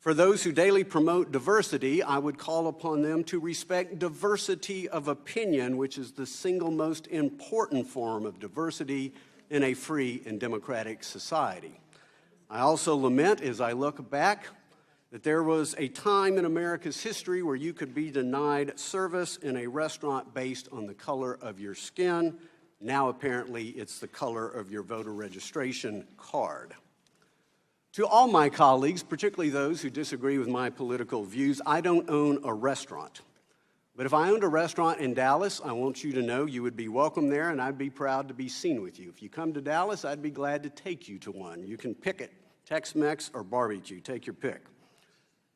For those who daily promote diversity, I would call upon them to respect diversity of opinion, which is the single most important form of diversity in a free and democratic society. I also lament, as I look back, that there was a time in America's history where you could be denied service in a restaurant based on the color of your skin. Now, apparently, it's the color of your voter registration card. To all my colleagues, particularly those who disagree with my political views, I don't own a restaurant. But if I owned a restaurant in Dallas, I want you to know you would be welcome there, and I'd be proud to be seen with you. If you come to Dallas, I'd be glad to take you to one. You can pick it, Tex-Mex or barbecue, take your pick.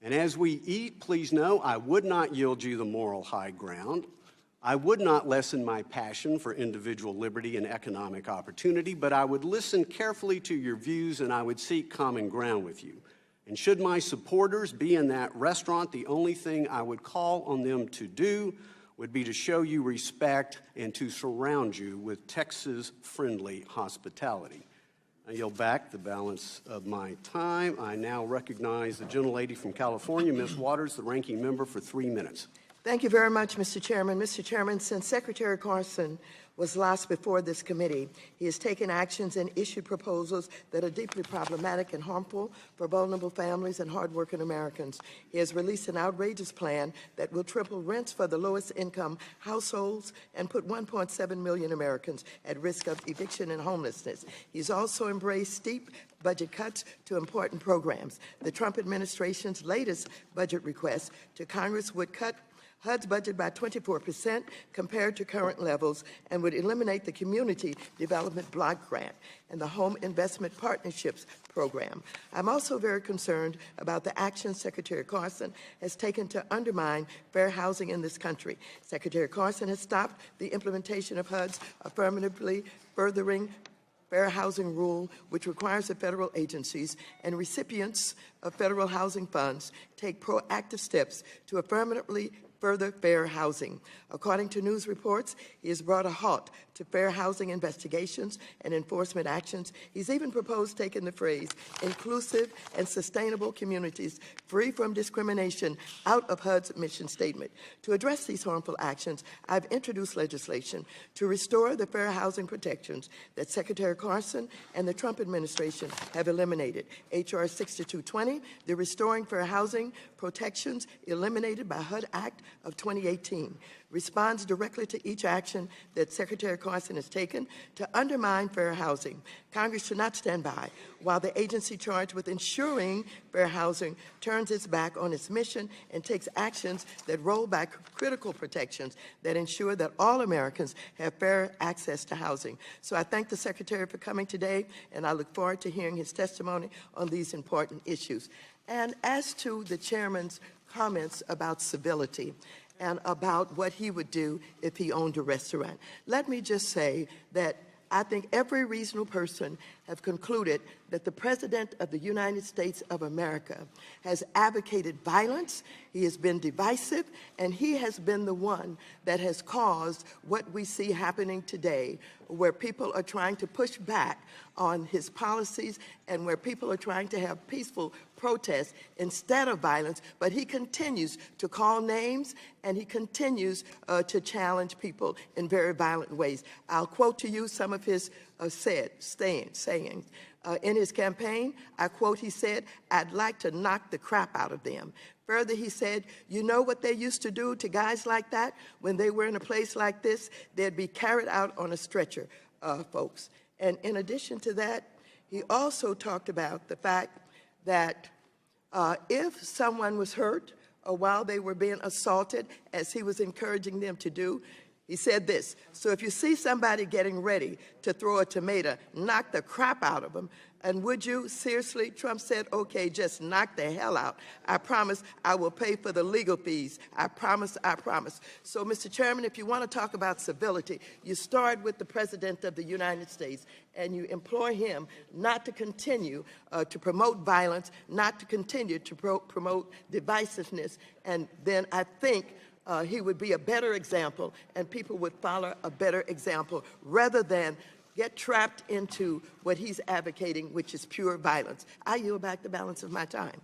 And as we eat, please know I would not yield you the moral high ground. I would not lessen my passion for individual liberty and economic opportunity, but I would listen carefully to your views and I would seek common ground with you. And should my supporters be in that restaurant, the only thing I would call on them to do would be to show you respect and to surround you with Texas-friendly hospitality. I yield back the balance of my time. I now recognize the gentlelady from California, Ms. Waters, the ranking member, for 3 minutes. Thank you very much, Mr. Chairman. Mr. Chairman, since Secretary Carson was last before this committee, he has taken actions and issued proposals that are deeply problematic and harmful for vulnerable families and hardworking Americans. He has released an outrageous plan that will triple rents for the lowest income households and put 1.7 million Americans at risk of eviction and homelessness. He's also embraced steep budget cuts to important programs. The Trump administration's latest budget request to Congress would cut HUD's budget by 24% compared to current levels and would eliminate the Community Development Block Grant and the Home Investment Partnerships Program. I'm also very concerned about the actions Secretary Carson has taken to undermine fair housing in this country. Secretary Carson has stopped the implementation of HUD's affirmatively furthering fair housing rule, which requires that federal agencies and recipients of federal housing funds take proactive steps to affirmatively further fair housing. According to news reports, he has brought a halt to fair housing investigations and enforcement actions. He's even proposed taking the phrase inclusive and sustainable communities free from discrimination out of HUD's mission statement. To address these harmful actions, I've introduced legislation to restore the fair housing protections that Secretary Carson and the Trump administration have eliminated. H.R. 6220, the Restoring Fair Housing Protections Eliminated by HUD Act of 2018, responds directly to each action that Secretary Carson has taken to undermine fair housing. Congress should not stand by while the agency charged with ensuring fair housing turns its back on its mission and takes actions that roll back critical protections that ensure that all Americans have fair access to housing. So I thank the Secretary for coming today, and I look forward to hearing his testimony on these important issues. And as to the Chairman's comments about civility and about what he would do if he owned a restaurant, let me just say that I think every reasonable person have concluded that the President of the United States of America has advocated violence, he has been divisive, and he has been the one that has caused what we see happening today, where people are trying to push back on his policies and where people are trying to have peaceful protests instead of violence, but he continues to call names and he continues to challenge people in very violent ways. I'll quote to you some of his sayings. In his campaign, I quote, he said, "I'd like to knock the crap out of them." Further, he said, "You know what they used to do to guys like that? When they were in a place like this, they'd be carried out on a stretcher, folks." And in addition to that, he also talked about the fact that if someone was hurt or while they were being assaulted, as he was encouraging them to do, he said this: "So if you see somebody getting ready to throw a tomato, knock the crap out of them. And would you? Seriously?" Trump said, "Okay, just knock the hell out. I promise I will pay for the legal fees. I promise, I promise." So, Mr. Chairman, if you want to talk about civility, you start with the President of the United States and you implore him not to continue to promote violence, not to continue to promote divisiveness, and then I think he would be a better example and people would follow a better example rather than get trapped into what he's advocating, which is pure violence. I yield back the balance of my time.